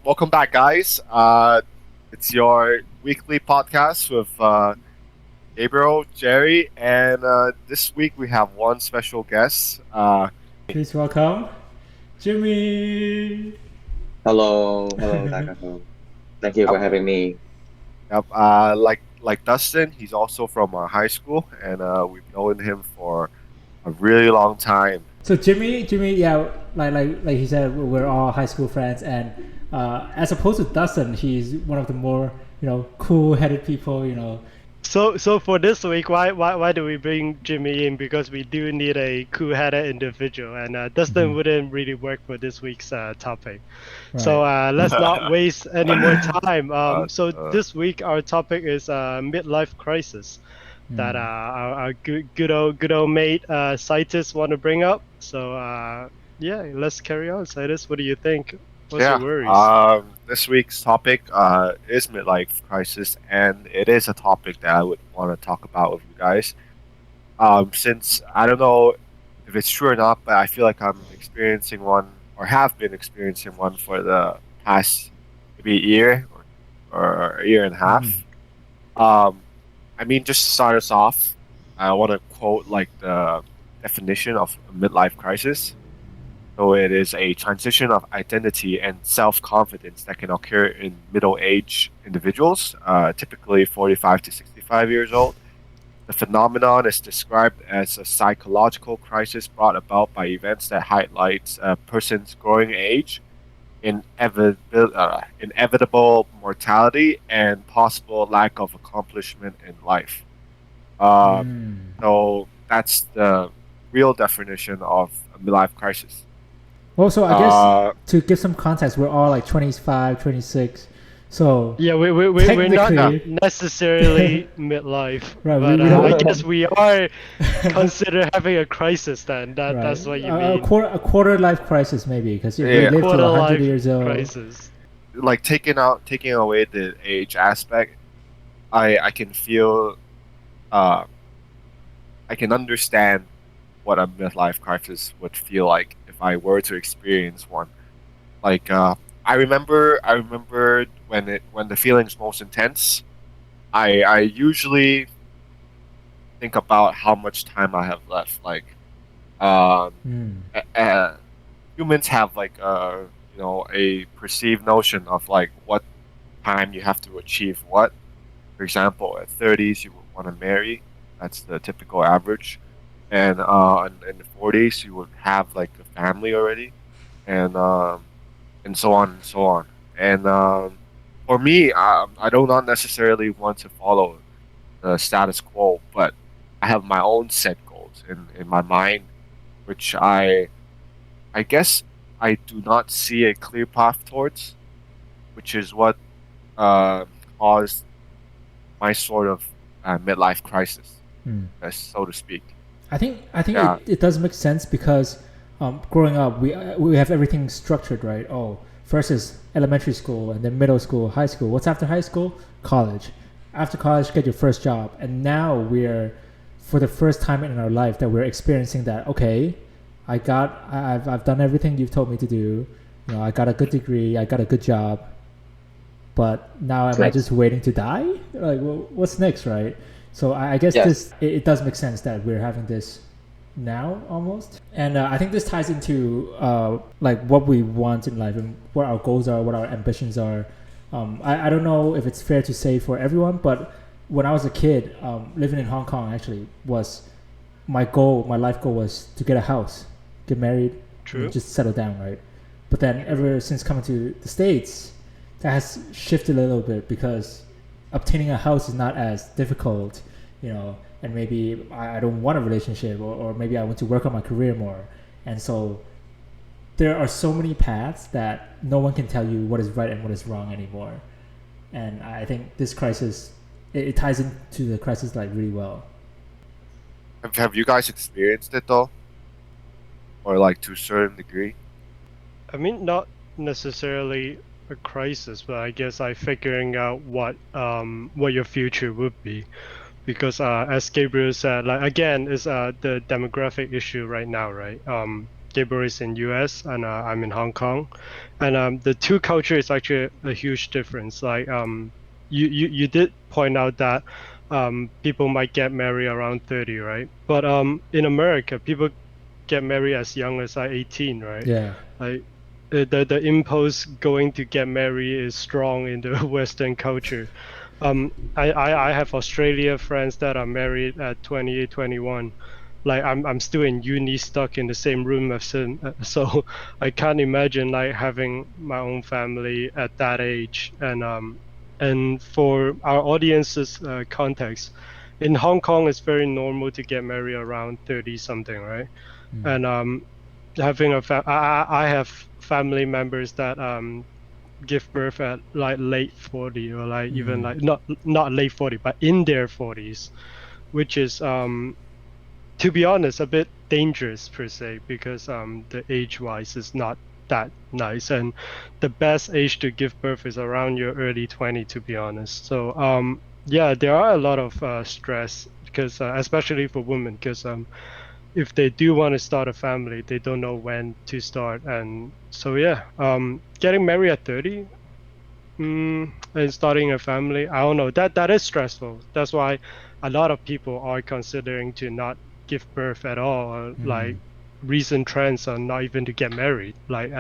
welcome back, guys. It's your weekly podcast with Gabriel, Jerry, and this week we have one special guest. Please welcome Jimmy. Hello, 大家好. Thank you Yep, for having me. yep. Like Dustin, he's also from high school, and we've known him for a really long time. So Jimmy, yeah, like he said, we're all high school friends, and as opposed to Dustin, he's one of the more cool-headed people. So for this week, why do we bring Jimmy in? Because we do need a cool-headed individual, and Dustin wouldn't really work for this week's topic. Right. So let's not waste any more time. So Uh, this week our topic is midlife crisis that our good old mate Citus want to bring up. So yeah, let's carry on. Citus, what do you think? What's yeah. your worries? This week's topic is midlife crisis, and it is a topic that I would want to talk about with you guys. Since I don't know if it's true or not, but I feel like I'm experiencing one or have been experiencing one for the past maybe or a year and a half. Um, I mean, just to start us off, I want to quote like the definition of a midlife crisis. So it is a transition of identity and self-confidence that can occur in middle-aged individuals, typically 45 to 65 years old. The phenomenon is described as a psychological crisis brought about by events that highlights a person's growing age, inevitable mortality, and possible lack of accomplishment in life. So that's the real definition of a midlife crisis. Also, I guess Uh, to give some context, we're all like 25, 26. So Yeah, we're not technically, necessarily midlife, Right, but we I don't. guess we are consider having a crisis then. Right. That's what you a mean. quarter life crisis maybe because you Yeah. live to Quarter 100 life years old. crisis. like taking away the age aspect, I can feel uh I can understand what a midlife crisis would feel like if I were to experience one. Like I remember when the feeling's most intense. I usually think about how much time I have left. Like um, humans have like a perceived notion of like what time you have to achieve what. For example, at 30s you would want to marry. That's the typical average, and in the 40s you would have like a family already, and so on and so on. And for me, I do not necessarily want to follow the status quo, but I have my own set goals in my mind, which I guess I do not see a clear path towards, which is what uh, caused my sort of midlife crisis, so to speak. I think Yeah, it does make sense because growing up we have everything structured, right. First is elementary school and then middle school, high school. What's after high school? College. After college, get your first job. And now we're, for the first time in our life, that we're experiencing that. Okay, I've done everything you've told me to do. I got a good degree, I got a good job, but now What's am I just next? waiting to die? Like, well, what's next, right? So I guess Yes. it does make sense that we're having this now almost, and I think this ties into like what we want in life and what our goals are, what our ambitions are. I don't know if it's fair to say for everyone, but when I was a kid, living in Hong Kong actually was my goal. My life goal was to get a house, get married, and True. just settle down, right? But then ever since coming to the States, that has shifted a little bit because obtaining a house is not as difficult, and maybe I don't want a relationship, or maybe I want to work on my career more. And so there are so many paths that no one can tell you what is right and what is wrong anymore. And I think this crisis, it ties into the crisis like really well. have you guys experienced it though, or like to a certain degree? I mean, not necessarily a crisis, but I guess I figuring out what your future would be, because as Gabriel said, like again, is the demographic issue right now, right? Gabriel is in US and I'm in Hong Kong, and the two culture is actually a huge difference. Like you did point out that people might get married around 30, right? But in America, people get married as young as like 18, right? Yeah. Like the impulse going to get married is strong in the Western culture. I have Australia friends that are married at 28, 21. Like I'm still in uni, stuck in the same room as them. So I can't imagine like having my own family at that age. And for our audience's context, in Hong Kong, it's very normal to get married around 30 something, right? And having I have family members that give birth at like late 40 or like even like not late 40 but in their 40s, which is to be honest a bit dangerous per se, because the age wise is not that nice, and the best age to give birth is around your early 20, to be honest. So yeah, there are a lot of stress because especially for women, because if they do want to start a family, they don't know when to start. And so yeah, getting married at 30, and starting a family, I don't know, that is stressful. That's why a lot of people are considering to not give birth at all, or like recent trends are not even to get married. Like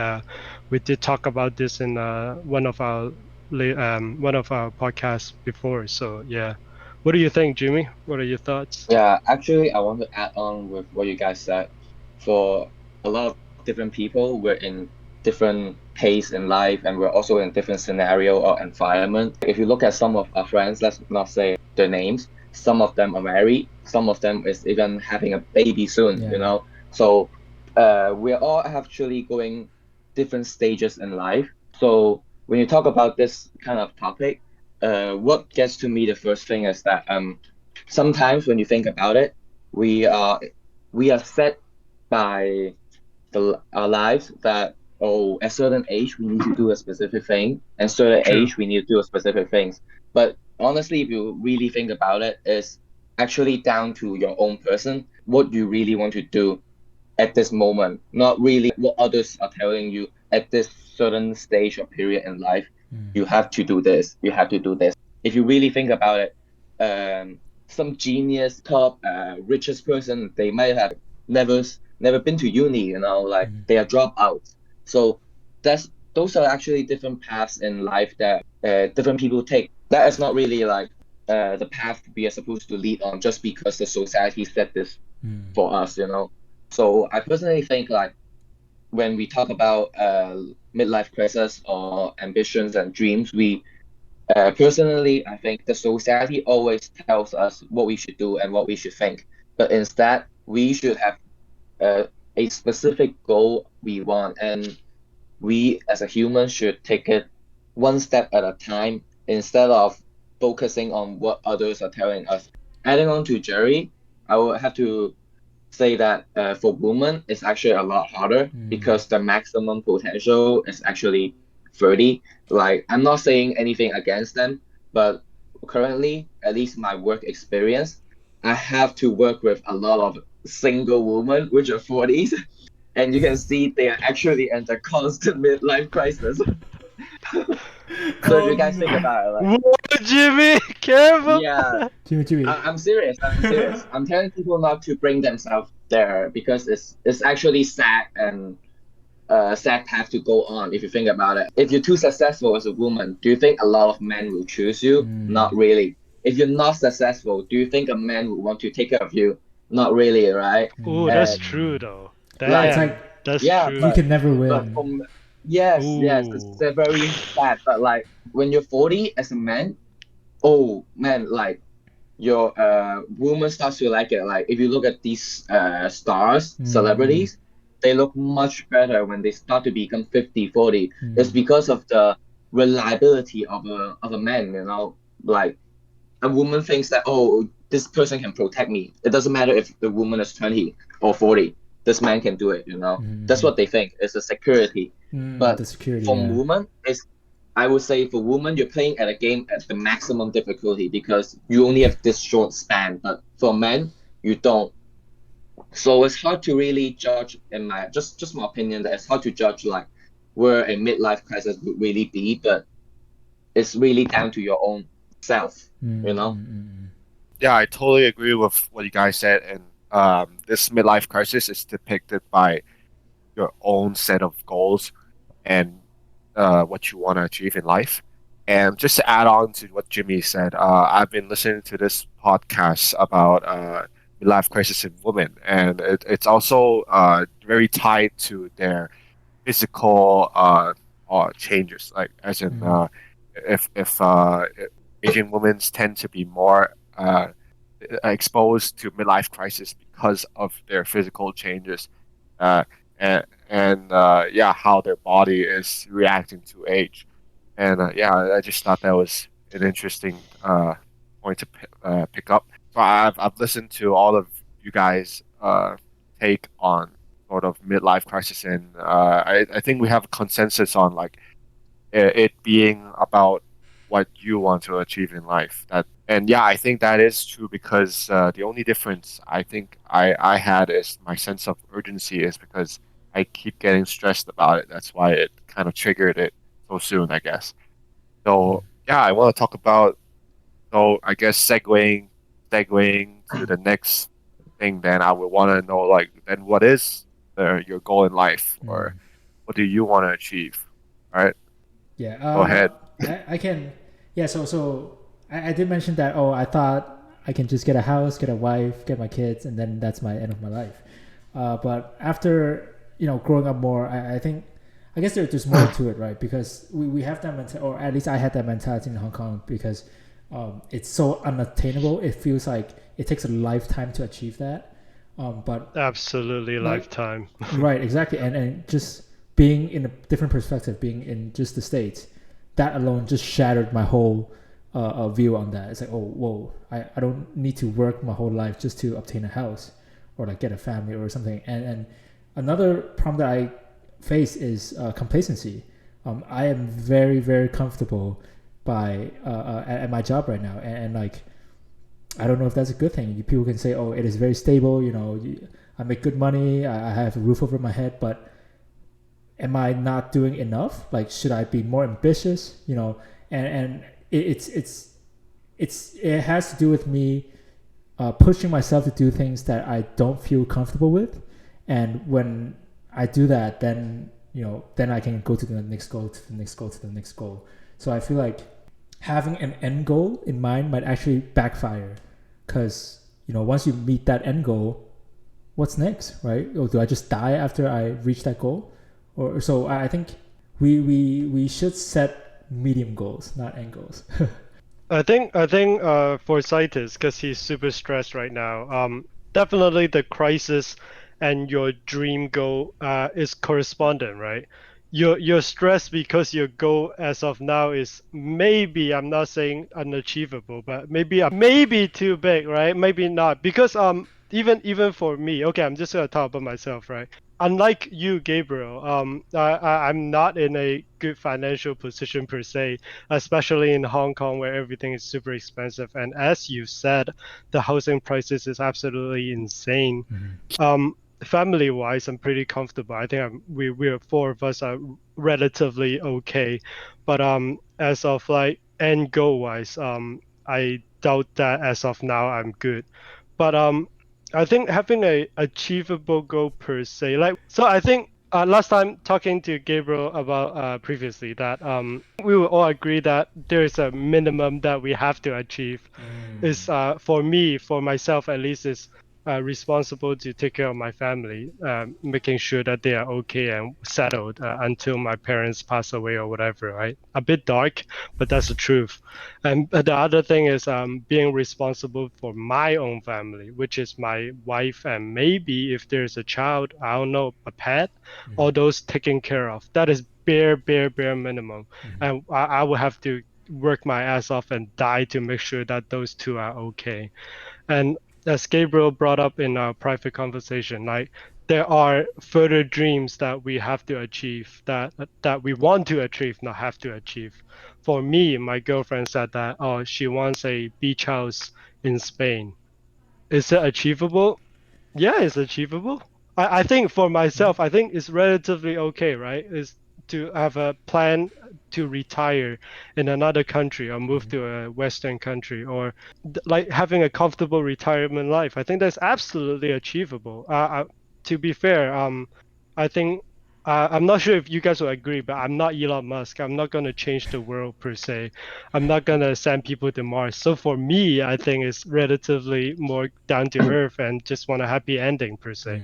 we did talk about this in one of our podcasts before. So yeah, what do you think, Jimmy? What are your thoughts? Yeah, actually, I want to add on with what you guys said. For a lot of different people, we're in different pace in life, and we're also in different scenario or environment. If you look at some of our friends, let's not say their names, some of them are married, some of them is even having a baby soon, Yeah. you know. So we're all actually going different stages in life. So when you talk about this kind of topic, what gets to me the first thing is that sometimes when you think about it, we are we are set by our lives that, oh, at certain age we need to do a specific thing, and certain True. age we need to do a specific things. But honestly, if you really think about it, it's actually down to your own person, what you really want to do at this moment, not really what others are telling you at this certain stage or period in life. You have to do this, you have to do this. If you really think about it, some genius, top, richest person, they might have never never been to uni, you know, like they are dropouts. So those are actually different paths in life that different people take. That is not really like the path we are supposed to lead on just because the society set this for us, you know. So I personally think like when we talk about midlife crisis or ambitions and dreams, we personally I think the society always tells us what we should do and what we should think, but instead we should have a specific goal we want, and we as a human should take it one step at a time instead of focusing on what others are telling us. Adding on to Jerry, I would have to say that for women it's actually a lot harder because the maximum potential is actually 30. Like, I'm not saying anything against them, but currently, at least my work experience, I have to work with a lot of single women which are 40s, and you can see they are actually in a constant midlife crisis. So if Oh you guys think no. about it, like, Whoa, Jimmy, careful. yeah, Jimmy. I'm serious. I'm serious. I'm telling people not to bring themselves there because it's actually sad, and sad path to go on if you think about it. If you're too successful as a woman, do you think a lot of men will choose you? Not really. If you're not successful, do you think a man would want to take care of you? Not really, right? Oh, that's And true though. It's like, like Damn, that's yeah, you true. can never but win. from yes, yes, it's Ooh. very sad. But like when you're 40 as a man, oh man, like your woman starts to like it. Like if you look at these stars, celebrities, they look much better when they start to become 50, 40. It's because of the reliability of a man, you know. Like a woman thinks that, oh, this person can protect me. It doesn't matter if the woman is 20 or 40. This man can do it, you know. That's what they think. It's a security. The But security, for yeah. women, it's I would say for women, you're playing at a game at the maximum difficulty because you only have this short span. But for men, you don't. So it's hard to really judge, in my just my opinion, that it's hard to judge like where a midlife crisis would really be, but it's really down to your own self, you know? Yeah, I totally agree with what you guys said. And this midlife crisis is depicted by your own set of goals and what you want to achieve in life. And just to add on to what Jimmy said, I've been listening to this podcast about midlife crisis in women, and it's also very tied to their physical changes, like as in if Asian women tend to be more exposed to midlife crisis because of their physical changes, uh, and yeah, how their body is reacting to age. And yeah, I just thought that was an interesting point to pick up. So I've listened to all of you guys' take on sort of midlife crisis, and I think we have a consensus on like it being about what you want to achieve in life. That and yeah, I think that is true because the only difference I think I had is my sense of urgency is because I keep getting stressed about it. That's why it kind of triggered it so soon, I guess. So yeah, I want to talk about. So I guess segueing to the next thing, then I would want to know like then what is your goal in life, or what do you want to achieve? All right, Yeah, go ahead. I can. Yeah, so I did mention that. Oh, I thought I can just get a house, get a wife, get my kids, and then that's my end of my life. But after growing up more, I think I guess there's more to it, right? Because we have that mentality, or at least I had that mentality in Hong Kong because it's so unattainable. It feels like it takes a lifetime to achieve that. But Absolutely like lifetime. right, exactly, and just being in a different perspective, being in just the States, that alone just shattered my whole view on that. It's like, oh, whoa, I don't need to work my whole life just to obtain a house or like get a family or something. And another problem that I face is complacency. I am very very comfortable at my job right now, and like I don't know if that's a good thing. People can say, "Oh, it is very stable." I make good money. I have a roof over my head. But am I not doing enough? Like, should I be more ambitious? And it has to do with me pushing myself to do things that I don't feel comfortable with. And when I do that, then I can go to the next goal, to the next goal, to the next goal. So I feel like having an end goal in mind might actually backfire because once you meet that end goal, what's next, right? Or do I just die after I reach that goal? Or so I think we should set medium goals, not end goals. I think for Citus, because he's super stressed right now, definitely the crisis and your dream goal is correspondent, right? You're stressed because your goal as of now is maybe, I'm not saying unachievable, but maybe too big, right? Maybe not. Because even for me, okay, I'm just gonna talk about myself, right? Unlike you, Gabriel, I'm not in a good financial position per se, especially in Hong Kong where everything is super expensive. And as you said, the housing prices is absolutely insane. Family wise, I'm pretty comfortable. I think we're four of us are relatively okay. But as of like end goal wise, I doubt that as of now I'm good. But I think having a achievable goal per se, like so, I think last time talking to Gabriel about previously that we will all agree that there is a minimum that we have to achieve. Is for me, for myself at least, is responsible to take care of my family, making sure that they are okay and settled until my parents pass away or whatever. Right? A bit dark, but that's the truth. And the other thing is being responsible for my own family, which is my wife and maybe if there's a child, I don't know, a pet, all those taken care of. That is bare minimum. And I will have to work my ass off and die to make sure that those two are okay. And as Gabriel brought up in our private conversation, like there are further dreams that we have to achieve, that we want to achieve, not have to achieve. For me, my girlfriend said that she wants a beach house in Spain. Is it achievable? Yeah, it's achievable. I think for myself, I think it's relatively okay, right? Is to have a plan to retire in another country or move to a Western country or like having a comfortable retirement life. I think that's absolutely achievable. To be fair, I think I'm not sure if you guys will agree, but I'm not Elon Musk. I'm not going to change the world per se. I'm not going to send people to Mars. So for me, I think it's relatively more down to earth and just want a happy ending per se.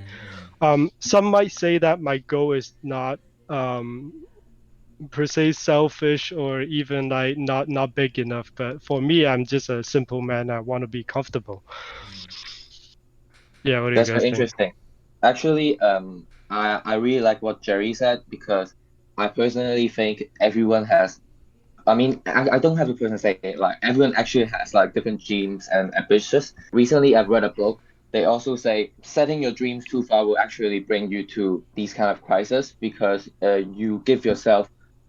Some might say that my goal is not um, per se selfish or even like not big enough. But for me, I'm just a simple man. I want to be comfortable. Yeah, what do you That's guys very think? interesting. Actually, I really like what Jerry said because I personally think everyone has. I mean, I don't have a person say it, like everyone actually has like different dreams and ambitions. Recently, I've read a book. They also say setting your dreams too far will actually bring you to these kind of crises because you give yourself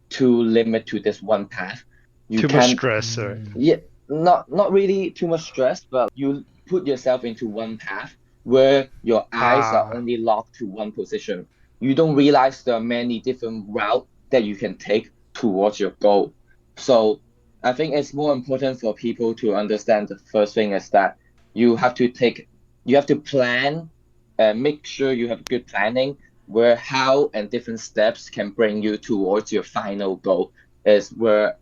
too limit to this one path. You Too much can stress, or yeah, not really too much stress, but you put yourself into one path where your eyes are ah, only locked to one position. You don't realize there are many different routes that you can take towards your goal. So I think it's more important for people to understand the first thing is that you have to take you have to plan and make sure you have good planning where how and different steps can bring you towards your final goal is where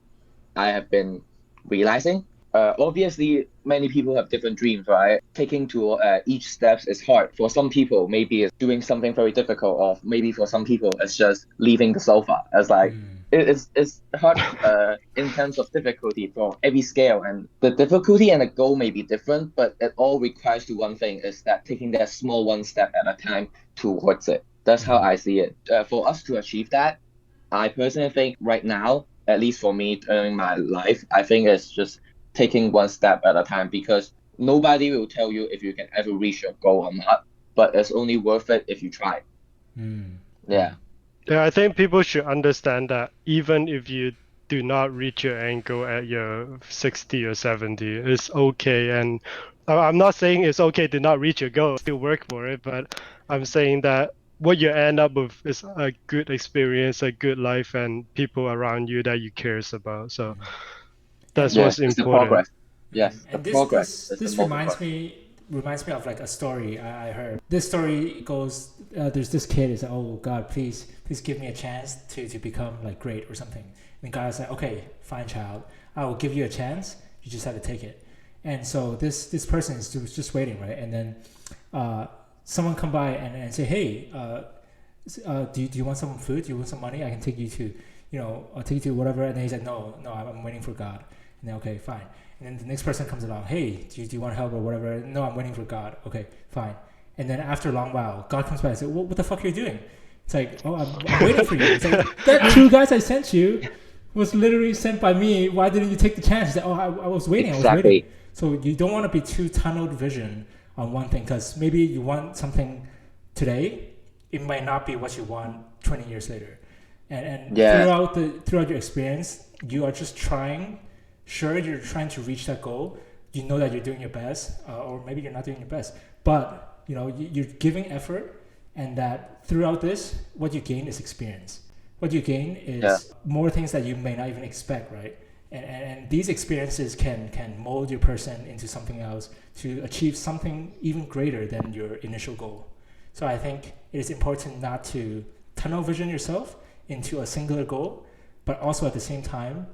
I have been realizing. Obviously, many people have different dreams, right? Taking to each steps is hard. For some people, maybe it's doing something very difficult, or maybe for some people, it's just leaving the sofa. It's like it's hard in terms of difficulty for every scale, and the difficulty and the goal may be different, but it all requires to one thing is that taking that small one step at a time towards it. That's how I see it. For us to achieve that, I personally think right now, at least for me during my life, I think it's just taking one step at a time because nobody will tell you if you can ever reach your goal or not, but it's only worth it if you try. Yeah. yeah, I think people should understand that even if you do not reach your end goal at your 60 or 70, it's okay. And I'm not saying it's okay to not reach your goal, still work for it, but I'm saying that what you end up with is a good experience, a good life, and people around you that you cares about. So that's And Yes, what's it's the important. progress. Yes, the and this progress this is the this most reminds important. me of like a story I heard. This story goes, there's this kid is like, oh God, please give me a chance to become like great or something. And God is like, okay, fine, child, I will give you a chance. You just have to take it. And so this person is just waiting, right? And then someone come by and say, hey, do you want some food? Do you want some money? I can take you to, I'll take you to whatever. And then he's like, no, I'm waiting for God. And then, okay, fine. And then the next person comes along, hey, do you want help or whatever? No, I'm waiting for God. Okay, fine. And then after a long while, God comes by and says, what the fuck are you doing? It's like, oh, I'm waiting for you. It's like, that two guys I sent you was literally sent by me. Why didn't you take the chance? He's like, oh, I was waiting. I was waiting. Exactly. So you don't want to be too tunneled vision on one thing because maybe you want something today, it might not be what you want 20 years later. And Yes. throughout your experience, you are just trying. Sure, you're trying to reach that goal. You know that you're doing your best, or maybe you're not doing your best. But you're giving effort, and that throughout this, what you gain is experience. What you gain Yeah. is more things that you may not even expect, right? And these experiences can mold your person into something else to achieve something even greater than your initial goal. So I think it is important not to tunnel vision yourself into a singular goal, but also at the same time,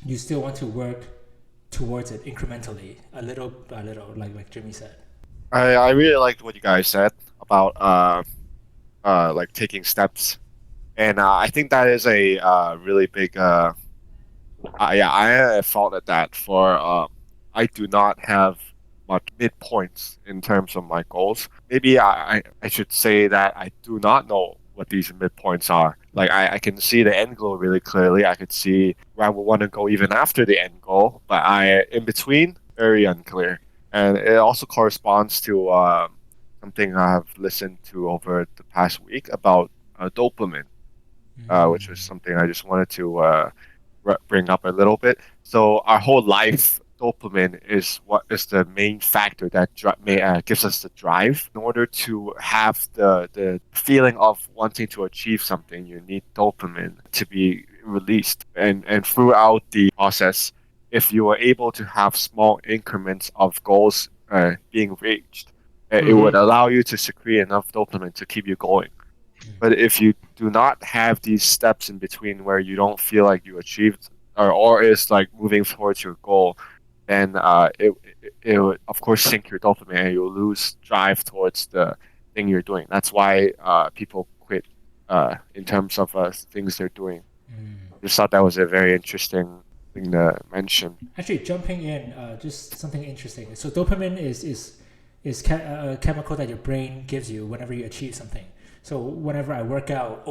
you still want to work towards it incrementally, a little by little, like Jimmy said. I really liked what you guys said about like taking steps, and I think that is a really big yeah, I fault at that for I do not have much midpoints in terms of my goals. Maybe I should say that I do not know what these midpoints are. Like I can see the end goal really clearly. I could see where I would want to go even after the end goal, but I in between very unclear. And it also corresponds to something I have listened to over the past week about dopamine, which was something I just wanted to bring up a little bit. So our whole life dopamine is what is the main factor that gives us the drive. In order to have the feeling of wanting to achieve something, you need dopamine to be released. And throughout the process, if you are able to have small increments of goals being reached, it would Mm-hmm. allow you to secrete enough dopamine to keep you going. But if you do not have these steps in between where you don't feel like you achieved or is like moving towards your goal, then it would of course sink your dopamine and you'll lose drive towards the thing you're doing. That's why people quit in terms of things they're doing. I just thought that was a very interesting thing to mention. Actually, jumping in, just something interesting. So dopamine is a chemical that your brain gives you whenever you achieve something. So whenever I work out,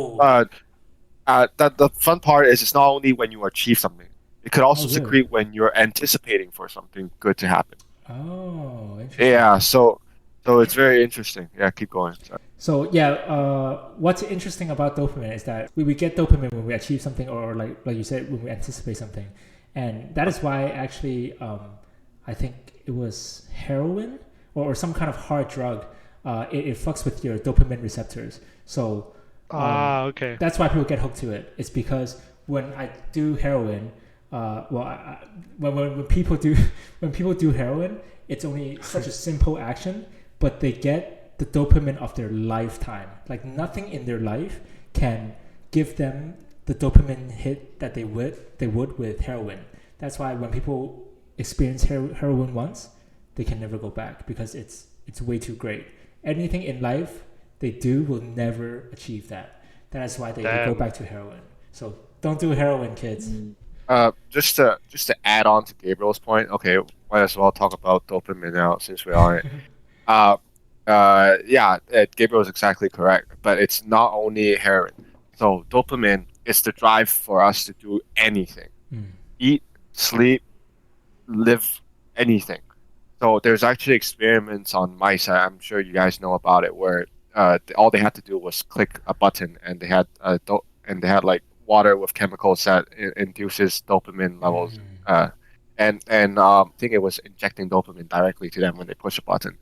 Uh, that the fun part is it's not only when you achieve something. It could oh also really? secrete when you're anticipating for something good to happen. Oh, interesting. Yeah, so it's very interesting. Yeah, keep going. Sorry. So yeah, what's interesting about dopamine is that we get dopamine when we achieve something, or like you said, when we anticipate something, and that is why actually, I think it was heroin or some kind of hard drug. It fucks with your dopamine receptors. So Okay. that's why people get hooked to it. It's because when I do heroin, when people do when people do heroin, it's only such a simple action, but they get the dopamine of their lifetime. Like nothing in their life can give them the dopamine hit that they would with heroin. That's why when people experience heroin once, they can never go back because it's way too great. Anything in life they do will never achieve that. That is why they go Damn. back to heroin. So don't do heroin, kids. Just to add on to Gabriel's point, okay, might as well talk about dopamine now since we're on it. Uh, yeah, Gabriel is exactly correct, but it's not only heroin. So dopamine is the drive for us to do anything, Mm. eat, sleep, live, anything. So there's actually experiments on mice. I'm sure you guys know about it, where all they had to do was click a button, and they had like water with chemicals that induces dopamine levels. Mm. I think it was injecting dopamine directly to them when they push a button.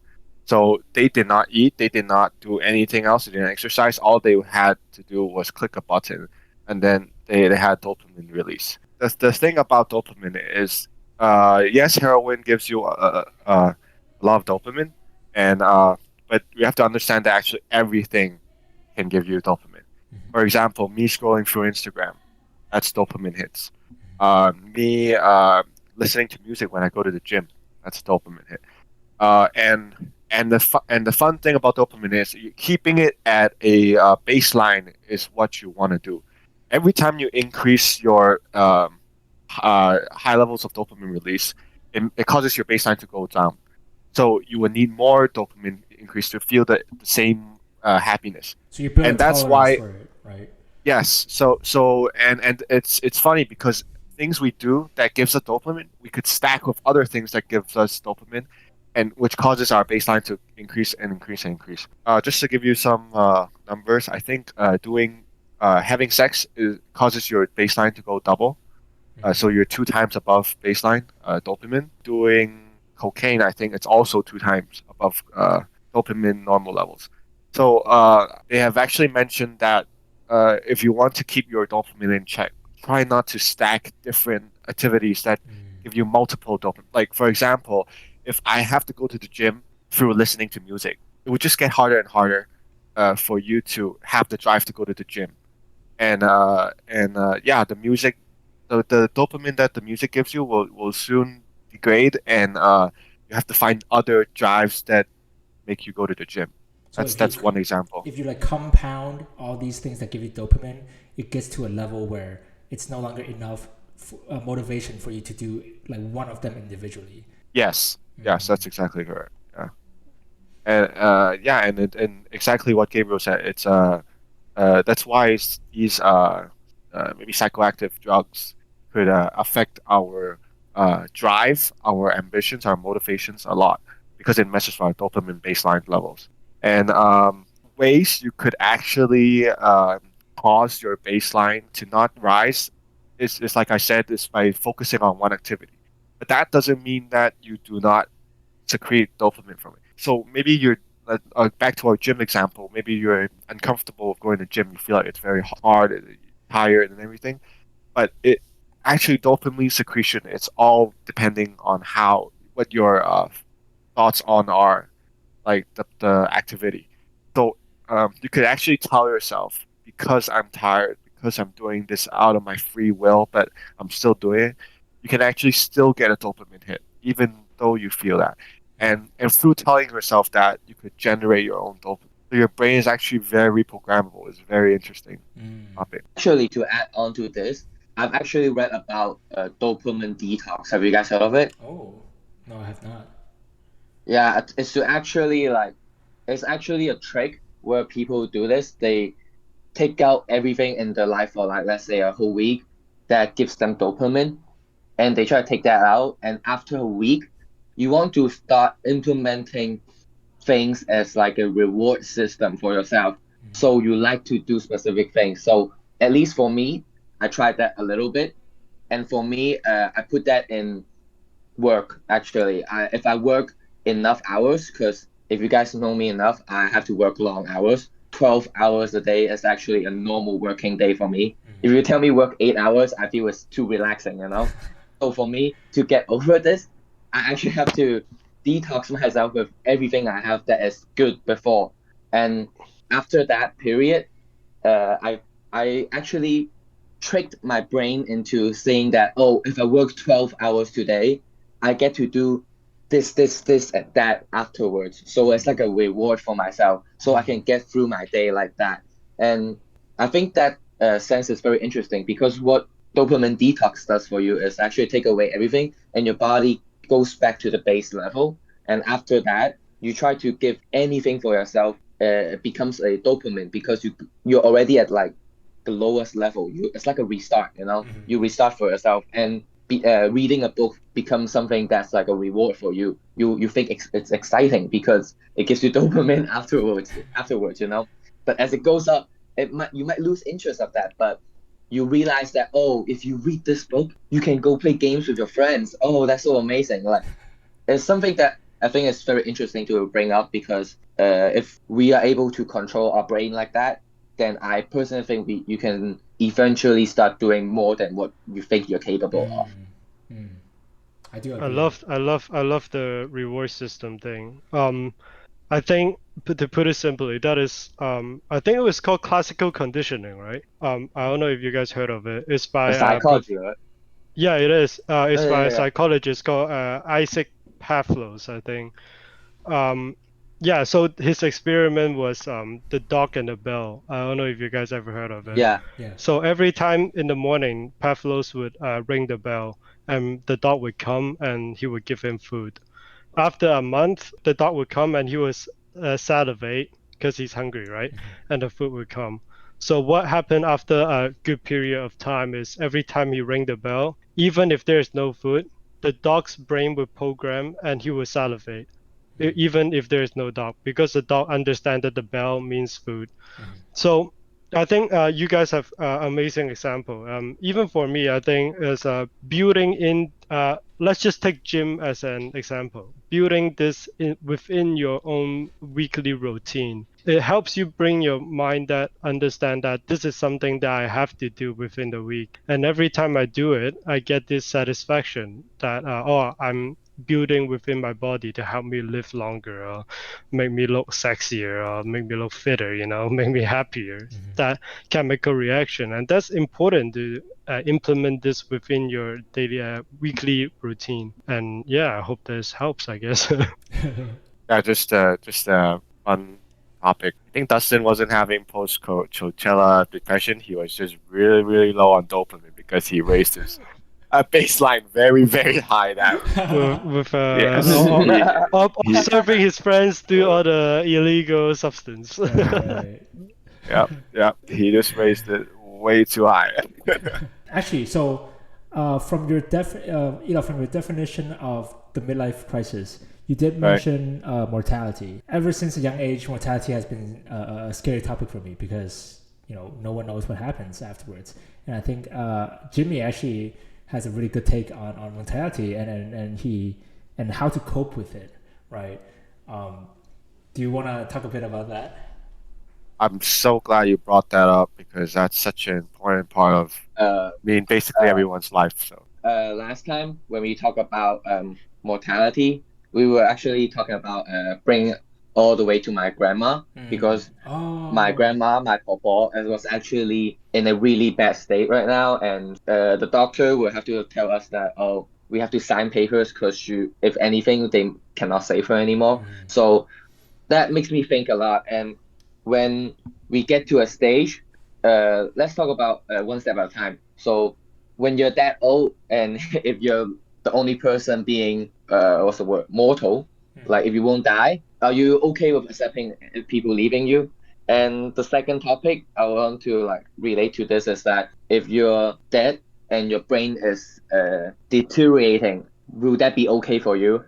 So they did not eat, they did not do anything else, they didn't exercise. All they had to do was click a button, and then they had dopamine release. The thing about dopamine is yes, heroin gives you a lot of dopamine, and but we have to understand that actually everything can give you dopamine. For example, me scrolling through Instagram, that's dopamine hits. Me listening to music when I go to the gym, that's a dopamine hit. And the fun thing about dopamine is keeping it at a baseline is what you want to do. Every time you increase your high levels of dopamine release, it causes your baseline to go down. So you will need more dopamine increase to feel the same happiness. So you build a And that's tolerance why, for it, right? yes. So it's funny because things we do that gives us dopamine, we could stack with other things that gives us dopamine, and which causes our baseline to increase and increase and increase. Just to give you some numbers, I think doing having sex causes your baseline to go double. So you're two times above baseline dopamine. Doing cocaine, I think it's also two times above dopamine normal levels. So they have actually mentioned that if you want to keep your dopamine in check, try not to stack different activities that give you multiple dopamine. Like for example, if I have to go to the gym through listening to music, it would just get harder and harder for you to have the drive to go to the gym. And yeah, the music, the dopamine that the music gives you will soon degrade, and you have to find other drives that make you go to the gym. So That's one example. if you like compound all these things that give you dopamine, it gets to a level where it's no longer enough motivation for you to do like one of them individually. Yes, yes, Mm. that's exactly correct. Yeah, and yeah, and exactly what Gabriel said. It's that's why these maybe psychoactive drugs could affect our drive, our ambitions, our motivations a lot because it messes with our dopamine baseline levels. And ways you could actually cause your baseline to not rise is like I said, is by focusing on one activity. but that doesn't mean that you do not secrete dopamine from it. So maybe you're back to our gym example. Maybe you're uncomfortable with going to the gym. You feel like it's very hard, and you're tired, and everything. But it actually dopamine secretion. It's all depending on how what your thoughts on are like the activity. So you could actually tell yourself because I'm tired, because I'm doing this out of my free will, but I'm still doing it. You can actually still get a dopamine hit, even though you feel that. And through telling yourself that, you could generate your own dopamine. So your brain is actually very programmable. It's a very interesting topic. Actually, to add on to this, I've actually read about dopamine detox. Have you guys heard of it? Oh, no, I have not. Yeah, it's to actually like it's actually a trick where people do this. They take out everything in their life for like let's say a whole week that gives them dopamine, and they try to take that out. And after a week, you want to start implementing things as like a reward system for yourself. So you like to do specific things. So at least for me, I tried that a little bit, and for me, I put that in work actually. If I work enough hours, because if you guys know me enough, I have to work long hours. 12 hours a day is actually a normal working day for me. If you tell me work 8 hours, I feel it's too relaxing, you know? So for me to get over this, I actually have to detox myself with everything I have that is good before. And after that period, I actually tricked my brain into saying that, oh, if I work 12 hours today, I get to do this, and that afterwards. So it's like a reward for myself. So I can get through my day like that. And I think that sense is very interesting because what dopamine detox does for you is actually take away everything and your body goes back to the base level. And after that, you try to give anything for yourself. It becomes a dopamine because you're already at like the lowest level. It's like a restart, you know. You restart for yourself, and reading a book becomes something that's like a reward for you. You think it's exciting because it gives you dopamine afterwards, you know. But as it goes up, you might lose interest of that, but you realize that, oh, if you read this book, you can go play games with your friends. Oh, that's so amazing. Like it's something that I think is very interesting to bring up because if we are able to control our brain like that, then I personally think you can eventually start doing more than what you think you're capable of. I do I agree. love the reward system thing. I think to put it simply, that is I think it was called classical conditioning, right? I don't know if you guys heard of it. It's The by psychology, right? yeah, it is. It's by a Yeah. psychologist called Isaac Pavlos, I think. Um, yeah, so his experiment was the dog and the bell. I don't know if you guys ever heard of it. Yeah. Yeah. So every time in the morning, Pavlos would ring the bell, and the dog would come, and he would give him food. After a month, the dog would come, and he was salivate because he's hungry, right? And the food would come. So what happened after a good period of time is every time he rang the bell, even if there's no food, the dog's brain would program and he would salivate, even if there's no dog, because the dog understands that the bell means food. So I think you guys have amazing example. Even for me, I think is building in. Let's just take gym as an example. Building this within your own weekly routine. It helps you bring your mind that understand that this is something that I have to do within the week. And every time I do it, I get this satisfaction that oh, I'm building within my body to help me live longer, or make me look sexier, or make me look fitter, make me happier. That chemical reaction, and that's important to implement this within your daily weekly routine. And yeah, I hope this helps, I guess. Yeah, just a fun topic. I think Dustin wasn't having post Coachella depression. He was just really, really low on dopamine because he raised his baseline very, very high that week. with Yes, he observing his friends do all the illegal substance. Right. yeah, yeah, he just raised it way too high. Actually, so from your from your definition of the midlife crisis, you did Right. mention mortality. Ever since a young age, mortality has been a scary topic for me because no one knows what happens afterwards. And I think Jimmy actually has a really good take on mortality and how to cope with it, right? Do you want to talk a bit about that? I'm so glad you brought that up because that's such an important part of, Uh, I mean, basically uh, everyone's life. So Last time when we talk about mortality, we were actually talking about bring all the way to my grandma because my Oh. grandma, my papa, was actually in a really bad state right now, and the doctor will have to tell us that, oh, we have to sign papers because if anything, they cannot save her anymore. So that makes me think a lot. And when we get to a stage, let's talk about one step at a time. So when you're that old, and if you're the only person being what's the word, mortal, like if you won't die, are you okay with accepting people leaving you? And the second topic I want to like relate to this is that if you're dead and your brain is deteriorating, will that be okay for you?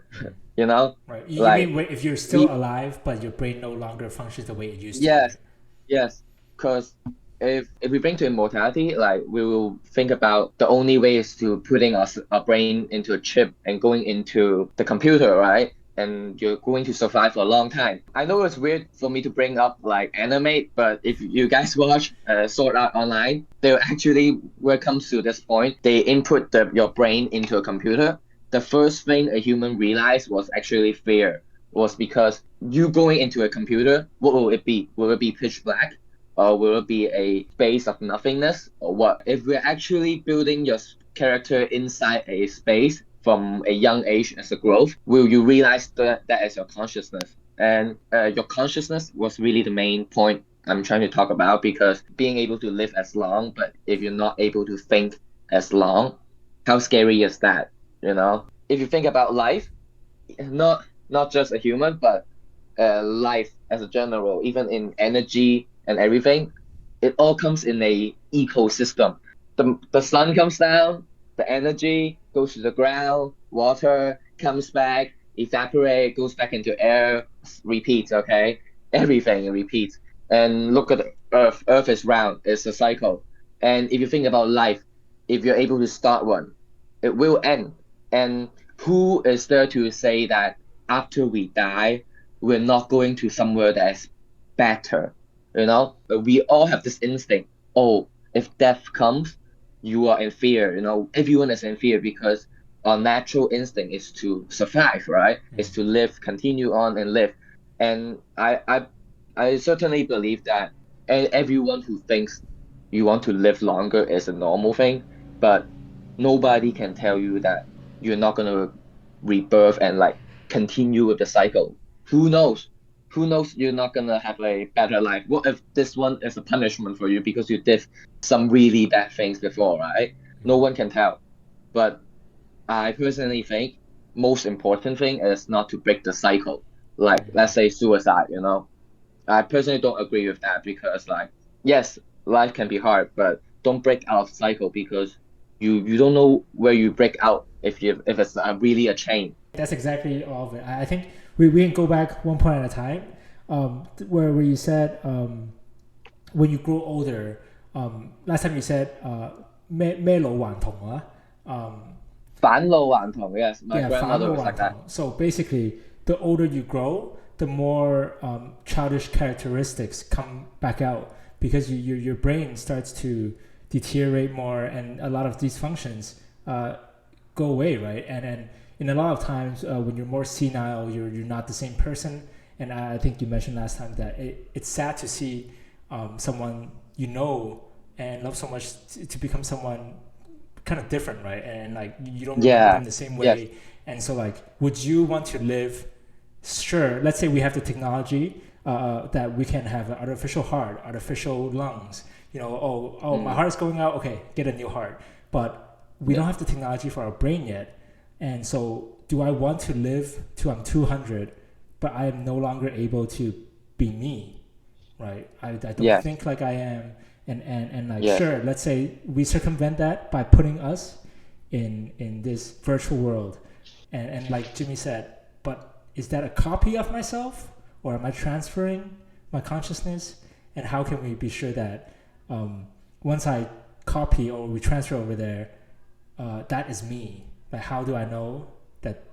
You know, Right. You like mean if you're still we alive, but your brain no longer functions the way it used to, yes, right? yes, because if we bring to immortality, like we will think about the only way is to putting our brain into a chip and going into the computer, right? And you're going to survive for a long time. I know it's weird for me to bring up like anime, but if you guys watch Sword Art Online, they actually, where it comes to this point, they input your brain into a computer. The first thing a human realized was actually fear, was because you going into a computer, what will it be? Will it be pitch black? Or will it be a space of nothingness? Or what? If we're actually building your character inside a space from a young age as a growth, will you realize that as your consciousness? And your consciousness was really the main point I'm trying to talk about, because being able to live as long, but if you're not able to think as long, how scary is that? You know? If you think about life, not just a human, but life as a general, even in energy and everything, it all comes in a ecosystem. The sun comes down, the energy goes to the ground, water comes back, evaporate, goes back into air, repeats, okay? Everything repeats. And look at the Earth. Earth is round, it's a cycle. And if you think about life, if you're able to start one, it will end. And who is there to say that after we die, we're not going to somewhere that's better? You know, we all have this instinct. Oh, if death comes, you are in fear. You know, everyone is in fear because our natural instinct is to survive, right? Is to live, continue on and live. And I certainly believe that everyone who thinks you want to live longer is a normal thing, but nobody can tell you that you're not gonna rebirth and like continue with the cycle. Who knows? Who knows you're not gonna have a better life? What if this one is a punishment for you because you did some really bad things before, right? No one can tell. But I personally think most important thing is not to break the cycle. Like let's say suicide, you know. I personally don't agree with that because like yes, life can be hard, but don't break out of cycle because you don't know where you break out if it's really a chain. That's exactly all of it. I think we can go back one point at a time. Where you said when you grow older, last time you said 咩老還童啊 Yes, my yeah, grandmother was like that. So basically, the older you grow, the more childish characteristics come back out because your brain starts to deteriorate more, and a lot of these functions go away, right? And in a lot of times, when you're more senile, you're not the same person. And I think you mentioned last time that it's sad to see someone you know and love so much to become someone kind of different, right? And like you don't remember Yeah. them the same Yes. way. And so, like, would you want to live? Sure. Let's say we have the technology that we can have an artificial heart, artificial lungs. You know, my heart's going out. Okay, get a new heart. But we don't have the technology for our brain yet. And so, do I want to live till I'm 200, but I am no longer able to be me, right? I don't Yes. think like I am. And like, Yes. sure, let's say we circumvent that by putting us in this virtual world. And like Jimmy said, but is that a copy of myself, or am I transferring my consciousness? And how can we be sure that once I copy or we transfer over there, that is me. Like, how do I know that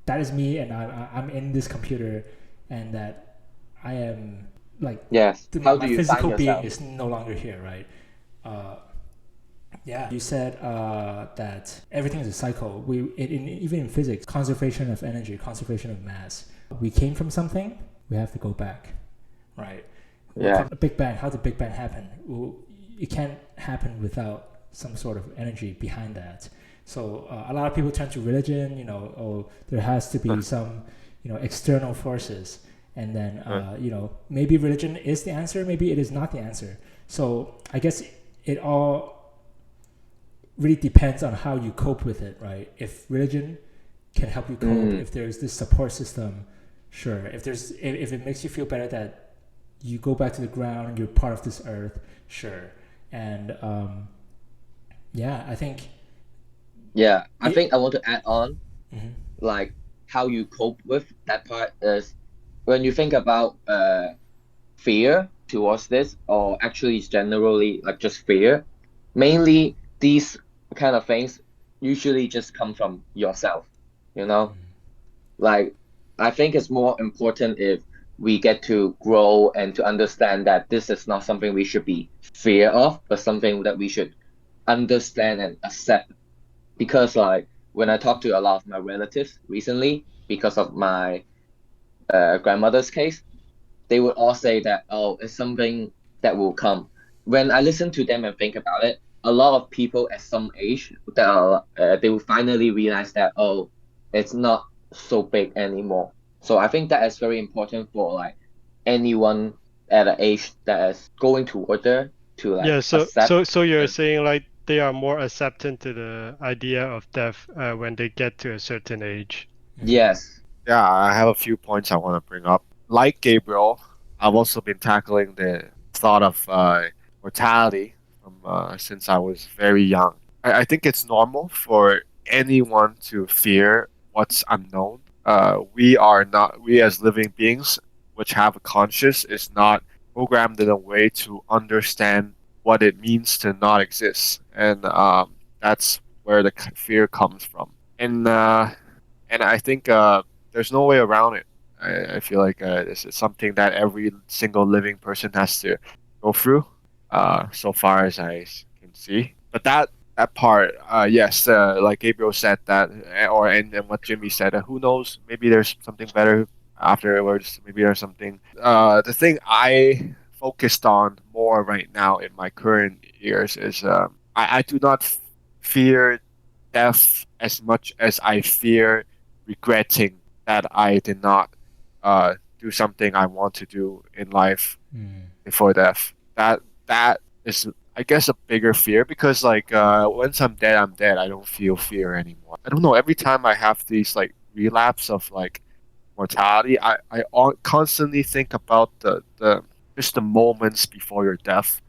that is me, and I'm in this computer, and that I am like Yes. How do my you find physical being yourself? is no longer here, right? Uh, yeah, you said that everything is a cycle. Even in physics, conservation of energy, conservation of mass. We came from something. We have to go back, right? What Yeah. comes? A Big Bang. How did Big Bang happen? Well, it can't happen without some sort of energy behind that. So a lot of people turn to religion. Oh, there has to be some, external forces, and then maybe religion is the answer. Maybe it is not the answer. So I guess it all really depends on how you cope with it, right? If religion can help you cope, if there's this support system, sure. If it makes you feel better that you go back to the ground and you're part of this earth, sure. And yeah, I think. Yeah. I It, think I want to add on, mhm. like, how you cope with that part is when you think about fear towards this, or actually it's generally like just fear. Mainly these kind of things usually just come from yourself, you know? Like, I think it's more important if we get to grow and to understand that this is not something we should be fear of, but something that we should understand and accept. Because like when I talk to a lot of my relatives recently, because of my grandmother's case, they would all say that, oh, it's something that will come. When I listen to them and think about it, a lot of people at some age that are they will finally realize that, oh, it's not so big anymore. So I think that is very important for like anyone at an age that is going toward there to like Yeah, so accept. so so you're saying like they are more accepting to the idea of death when they get to a certain age. Yes. Yeah, I have a few points I want to bring up. Like Gabriel, I've also been tackling the thought of mortality from since I was very young. I think it's normal for anyone to fear what's unknown. We as living beings, which have a conscious, is not programmed in a way to understand what it means to not exist, and that's where the fear comes from. And I think there's no way around it. I feel like this is something that every single living person has to go through, so far as can see. But that part, yes, like Gabriel said that, and what Jimmy said, who knows? Maybe there's something better afterwards. Maybe there's something. The thing I focused on more right now in my current years is I do not fear death as much as I fear regretting that I did not do something I want to do in life before death. That is, I guess, a bigger fear because like once I'm dead, I'm dead. I don't feel fear anymore. I don't know. Every time I have these like relapse of like mortality, I constantly think about the just the moments before your death,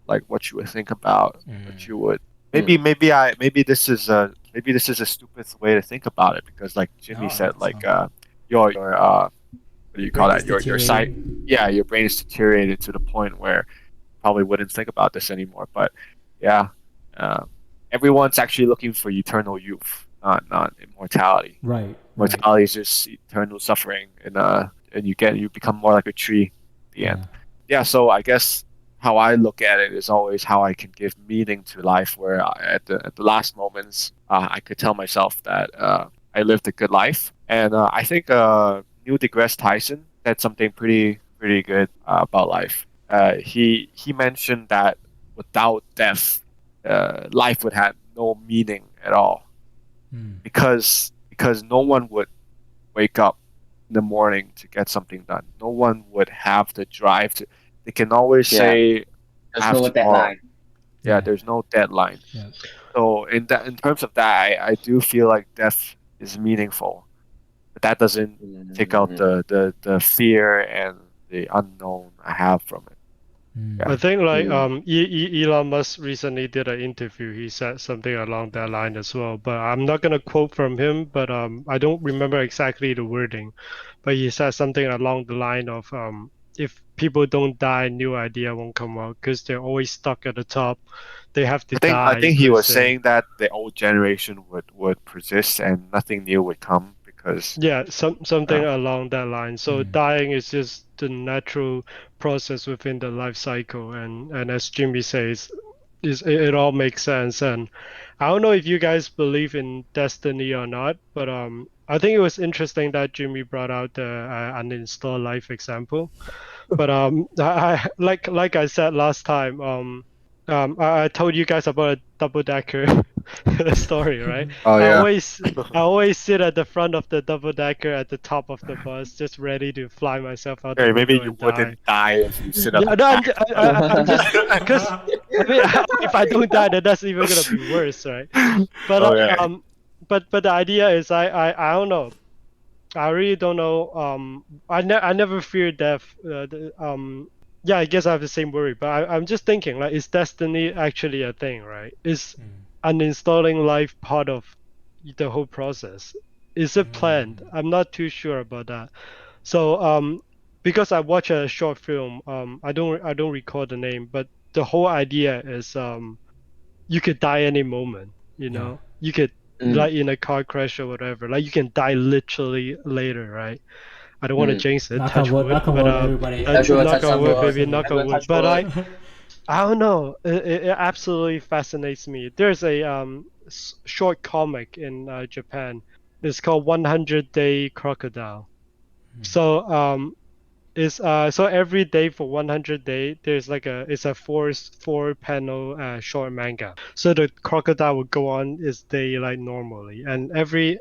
like what you would think about, what you would Mm. maybe this is a stupid way to think about it because like Jimmy No, said, it's like not. your what do Your you call brain is that, your sight, deteriorating. yeah, your brain is deteriorated to the point where probably wouldn't think about this anymore. But yeah, uh, everyone's actually looking for eternal youth, not immortality. Right, right. Mortality is just eternal suffering, and you become more like a tree at the Yeah. end. Yeah, so I guess how I look at it is always how I can give meaning to life. Where at the last moments, I could tell myself that I lived a good life, and I think Neil deGrasse Tyson said something pretty good about life. He mentioned that without death, life would have no meaning at all because no one would wake up in the morning to get something done. No one would have the drive to. They can always Yeah. say, "I There's have no tomorrow." deadline. Yeah, Yeah. there's no deadline. Yeah. So in terms of that, I do feel like death is meaningful, but that doesn't take out Mm. the fear and the unknown I have from it. I Yeah. think like Mm. Elon Musk recently did an interview. He said something along that line as well, but I'm not gonna quote from him, but I don't remember exactly the wording, but he said something along the line of if people don't die, new idea won't come out because they're always stuck at the top. They have to I die think he per was se. saying that the old generation would persist and nothing new would come because Yeah, something along that line. So Mm. dying is just the natural process within the life cycle, and as Jimmy says, it all makes sense. And I don't know if you guys believe in destiny or not, but I think it was interesting that Jimmy brought out the uninstall life example. But like I said last time, I told you guys about a double decker story, right? oh I yeah. always I always sit at the front of the double decker at the top of the bus, just ready to fly myself out the Okay, maybe window you and die. wouldn't die if you sit at Yeah, the no, back. I'm just because I mean, if I don't die, then that's even gonna be worse, right? But Okay. but the idea is I don't know. I really don't know. I never fear death. Yeah, I guess I have the same worry, but I'm just thinking, like, is destiny actually a thing, right? Is Mm. uninstalling life part of the whole process? Is it Mm. planned? I'm not too sure about that. So because I watched a short film, I don't recall the name, but the whole idea is you could die any moment, you Yeah. know? You could Mm, like in a car crash or whatever. Like you can die literally later, right? I don't want to mm. jinx it, Knock on touch wood. wood, Knock on but wood, everybody. Everyone knock touch on some wood, wood. baby, Listen. knock on Everyone wood. touch But wood. I don't know. It absolutely fascinates me. There's a short comic in Japan. It's called 100 Day Crocodile. So is so every day for 100 day there's like it's a four panel short manga, so the crocodile would go on its day like normally, and every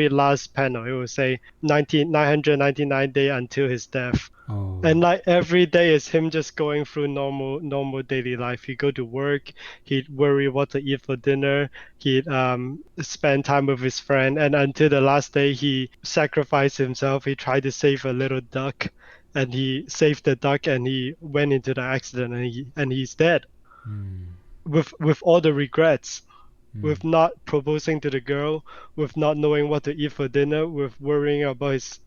last panel it will say 999 day until his death. Oh. And like every day is him just going through normal daily life. He go to work, he'd worry what to eat for dinner, he'd spend time with his friend, and until the last day he sacrificed himself. He tried to save a little duck, and he saved the duck, and he went into the accident, and he's dead Mm. with all the regrets, Mm. with not proposing to the girl, with not knowing what to eat for dinner, with worrying about his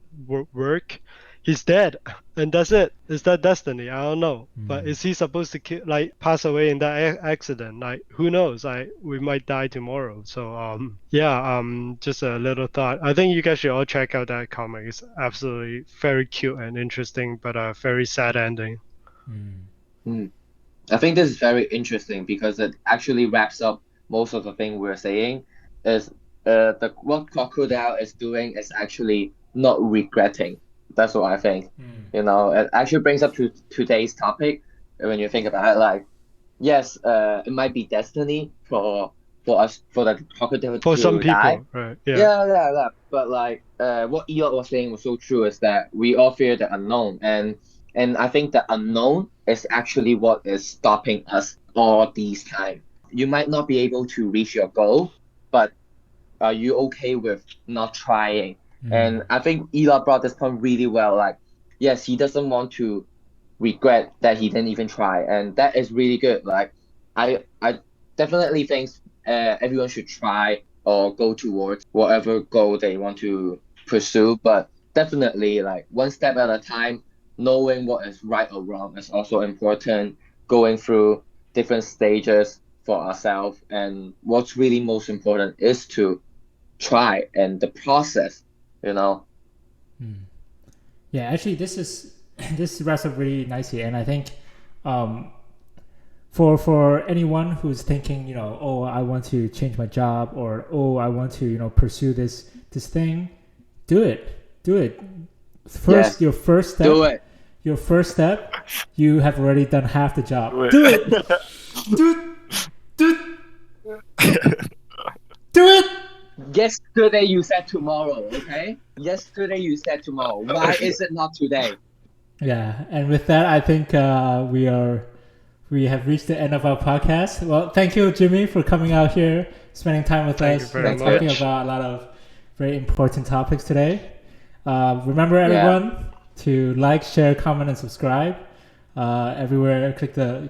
work. He's dead, and that's it. Is that destiny? I don't know. But Mm. is he supposed to like pass away in that accident? Like who knows? We might die tomorrow. So yeah, just a little thought. I think you guys should all check out that comic. It's absolutely very cute and interesting, but a very sad ending. Mm. Mm. I think this is very interesting because it actually wraps up most of the thing we're saying. Is the what crocodile is doing is actually not regretting. That's what I think. Mm. You know, it actually brings up to today's topic when you think about it. Like, yes, it might be destiny for us for the crocodile For some to die. people, right? Yeah. Yeah. But like, what Elon was saying was so true is that we all fear the unknown, and I think the unknown is actually what is stopping us all these time. You might not be able to reach your goal, but are you okay with not trying? Mm. And I think Elon brought this point really well. Like, yes, he doesn't want to regret that he didn't even try, and that is really good. Like, I definitely think everyone should try or go towards whatever goal they want to pursue, but definitely like one step at a time. Knowing what is right or wrong is also important. Going through different stages for ourselves, and what's really most important is to try and the process. You know. Mm. Yeah, actually, this wraps up really nicely, and I think um, for anyone who's thinking, oh, I want to change my job, or oh, I want to, pursue this thing, do it. Yeah. First, your first step, Do it. you have already done half the job. Wait. Do it, do do it. Yesterday you said tomorrow, okay? Yesterday you said tomorrow. Why is it not today? Yeah, and with that, I think we have reached the end of our podcast. Well, thank you, Jimmy, for coming out here, spending time with Thank you us, very talking much. about a lot of very important topics today. Remember, Yeah. everyone, to like, share, comment, and subscribe. everywhere. Click the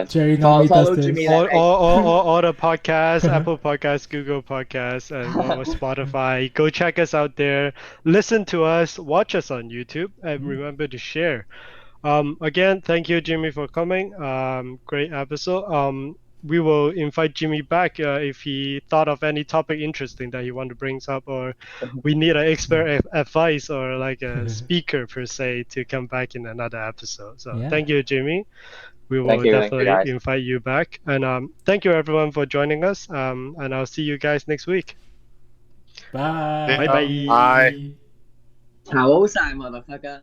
Jerry Follow, normally does follow this. Jimmy All the podcasts, Apple Podcasts, Google Podcasts, and or Spotify. Go check us out there. Listen to us. Watch us on YouTube, and remember to share. Again, thank you, Jimmy, for coming. Great episode. We will invite Jimmy back if he thought of any topic interesting that he want to bring up, or we need an expert advice or like a speaker per se to come back in another episode. So Yeah. thank you, Jimmy. We will Thank you definitely guys. invite you back. And thank you everyone for joining us. And I'll see you guys next week. Bye. Bye bye. Bye. 炒晒 motherfucker。